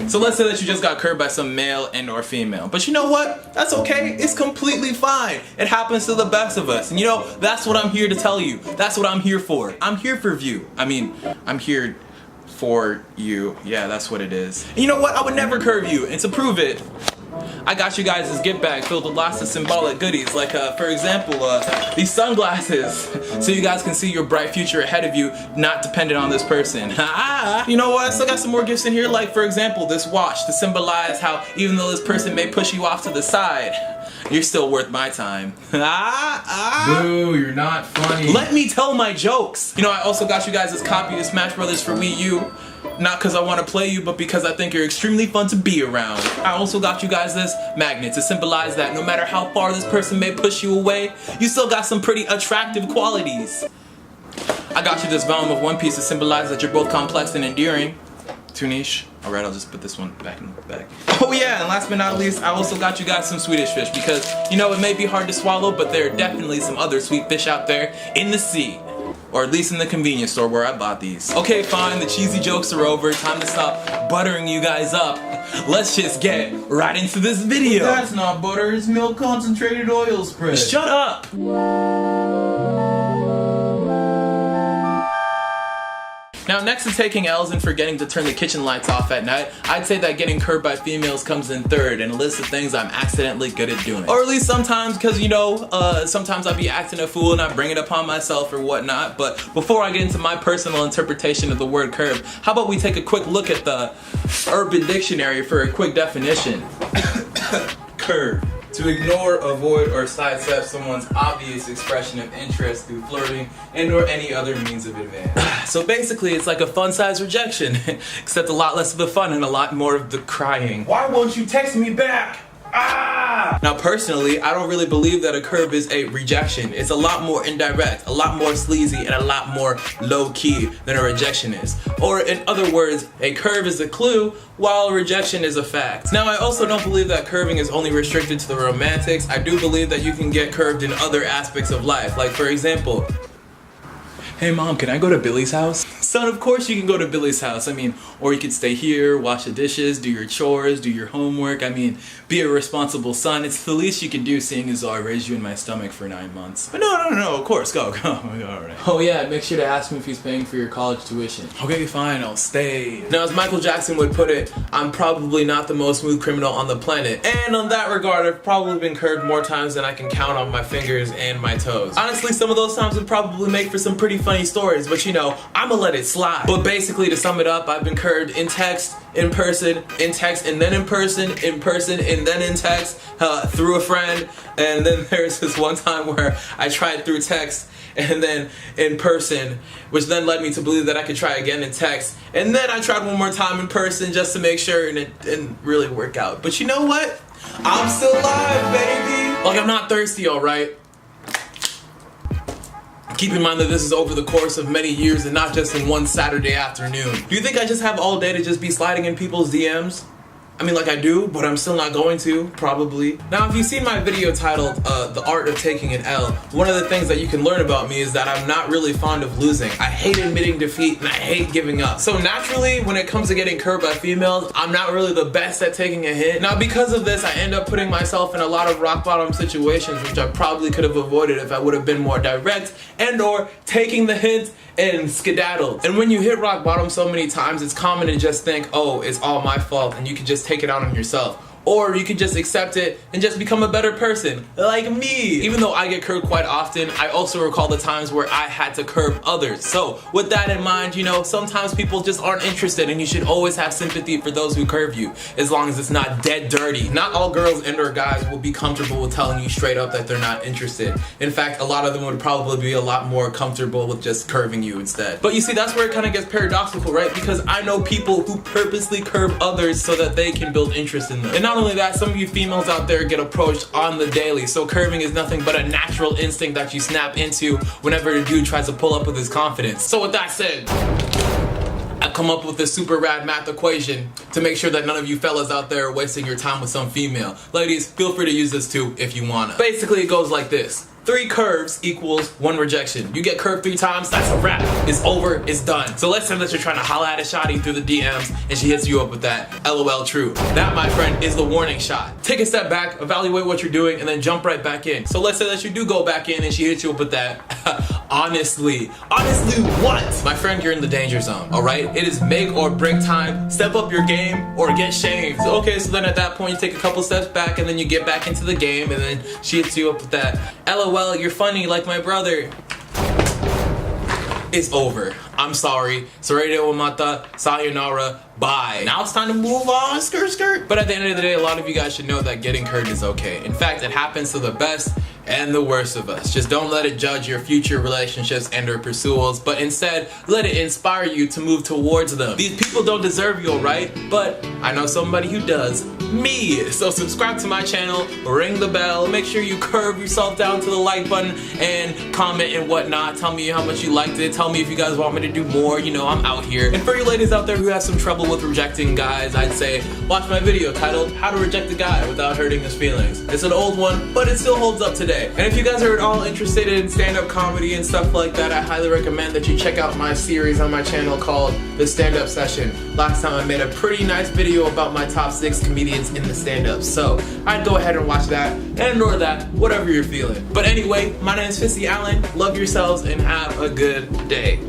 So let's say that you just got curved by some male and or female. But you know what? That's okay. It's completely fine. It happens to the best of us. And you know, that's what I'm here to tell you. That's what I'm here for. I'm here for you. I mean, I'm here for you. Yeah, that's what it is. And you know what? I would never curve you. And to prove it, I got you guys this gift bag filled with lots of symbolic goodies, like for example, these sunglasses, so you guys can see your bright future ahead of you, not dependent on this person. You know what? I still got some more gifts in here, like for example, this watch to symbolize how even though this person may push you off to the side, you're still worth my time. Boo, you're not funny. Let me tell my jokes. You know, I also got you guys this copy of Smash Brothers for Wii U. Not because I want to play you, but because I think you're extremely fun to be around. I also got you guys this magnet to symbolize that no matter how far this person may push you away, you still got some pretty attractive qualities. I got you this volume of One Piece to symbolize that you're both complex and endearing. Too niche? Alright, I'll just put this one back in the bag. Oh yeah, and last but not least, I also got you guys some Swedish fish because, you know, it may be hard to swallow, but there are definitely some other sweet fish out there in the sea. Or at least in the convenience store where I bought these. Okay, fine, the cheesy jokes are over. Time to stop buttering you guys up. Let's just get right into this video. That's not butter, it's milk concentrated oil spread. Shut up! Now, next to taking L's and forgetting to turn the kitchen lights off at night, I'd say that getting curved by females comes in third in a list of things I'm accidentally good at doing. Or at least sometimes, because you know, sometimes I'll be acting a fool and I bring it upon myself or whatnot. But before I get into my personal interpretation of the word curve, how about we take a quick look at the Urban Dictionary for a quick definition. Curve. To ignore, avoid, or sidestep someone's obvious expression of interest through flirting and or any other means of advance. So basically it's like a fun-size rejection, except a lot less of the fun and a lot more of the crying. Why won't you text me back? Now personally, I don't really believe that a curve is a rejection. It's a lot more indirect, a lot more sleazy, and a lot more low-key than a rejection is. Or in other words, a curve is a clue, while a rejection is a fact. Now I also don't believe that curving is only restricted to the romantics. I do believe that you can get curved in other aspects of life. Like for example, hey mom, can I go to Billy's house? Son, of course you can go to Billy's house. I mean, or you could stay here, wash the dishes, do your chores, do your homework. I mean, be a responsible son. It's the least you can do seeing as though I raised you in my stomach for 9 months. But no, of course, go. Alright. Oh yeah, make sure to ask him if he's paying for your college tuition. Okay, fine, I'll stay. Now as Michael Jackson would put it, I'm probably not the most smooth criminal on the planet. And on that regard, I've probably been curved more times than I can count on my fingers and my toes. Honestly, some of those times would probably make for some pretty funny stories, but you know, I'ma let it slide. But basically, to sum it up, I've been curved in text, in person, in text, and then in person, and then in text, through a friend, and then there's this one time where I tried through text, and then in person, which then led me to believe that I could try again in text, and then I tried one more time in person just to make sure, and it didn't really work out. But you know what? I'm still alive, baby! Like, I'm not thirsty, alright? Keep in mind that this is over the course of many years and not just in one Saturday afternoon. Do you think I just have all day to just be sliding in people's DMs? I mean, like I do, but I'm still not going to, probably. Now, if you've seen my video titled, The Art of Taking an L, one of the things that you can learn about me is that I'm not really fond of losing. I hate admitting defeat and I hate giving up. So naturally, when it comes to getting curved by females, I'm not really the best at taking a hit. Now, because of this, I end up putting myself in a lot of rock bottom situations, which I probably could have avoided if I would have been more direct and or taking the hint and skedaddled. And when you hit rock bottom so many times, it's common to just think, oh, it's all my fault, and you can just take it out on yourself. Or you can just accept it and just become a better person, like me. Even though I get curved quite often, I also recall the times where I had to curve others. So with that in mind, you know, sometimes people just aren't interested, and you should always have sympathy for those who curve you, as long as it's not dead dirty. Not all girls and or guys will be comfortable with telling you straight up that they're not interested. In fact, a lot of them would probably be a lot more comfortable with just curving you instead. But you see, that's where it kind of gets paradoxical, right? Because I know people who purposely curve others so that they can build interest in them. And not only that, some of you females out there get approached on the daily, so curving is nothing but a natural instinct that you snap into whenever a dude tries to pull up with his confidence. So with that said, I've come up with this super rad math equation to make sure that none of you fellas out there are wasting your time with some female. Ladies, feel free to use this too if you wanna. Basically, it goes like this. 3 curves equals 1 rejection. You get curved 3 times, that's a wrap. It's over, it's done. So let's say that you're trying to holla at a shawty through the DMs and she hits you up with that LOL true. That, my friend, is the warning shot. Take a step back, evaluate what you're doing, and then jump right back in. So let's say that you do go back in and she hits you up with that honestly what? My friend, you're in the danger zone, all right? It is make or break time. Step up your game or get shamed. Okay, so then at that point you take a couple steps back and then you get back into the game and then she hits you up with that LOL, you're funny like my brother. It's over. I'm sorry. Sorry de mata. Sayonara. Bye. Now it's time to move on. Skirt, skirt. But at the end of the day, a lot of you guys should know that getting curved is okay. In fact, it happens to the best and the worst of us. Just don't let it judge your future relationships and or pursuits, but instead let it inspire you to move towards them. These people don't deserve you, alright? But I know somebody who does. Me. So subscribe to my channel, ring the bell, make sure you curve yourself down to the like button and comment and whatnot. Tell me how much you liked it. Tell me if you guys want me to do more. You know, I'm out here. And for you ladies out there who have some trouble with rejecting guys, I'd say watch my video titled How to Reject a Guy Without Hurting His Feelings. It's an old one, but it still holds up today. And if you guys are at all interested in stand-up comedy and stuff like that, I highly recommend that you check out my series on my channel called The Stand-Up Session. Last time I made a pretty nice video about my top 6 comedians in the stand-up. So I'd go ahead and watch that and ignore that, whatever you're feeling. But anyway, my name is Fitzy Allen. Love yourselves and have a good day.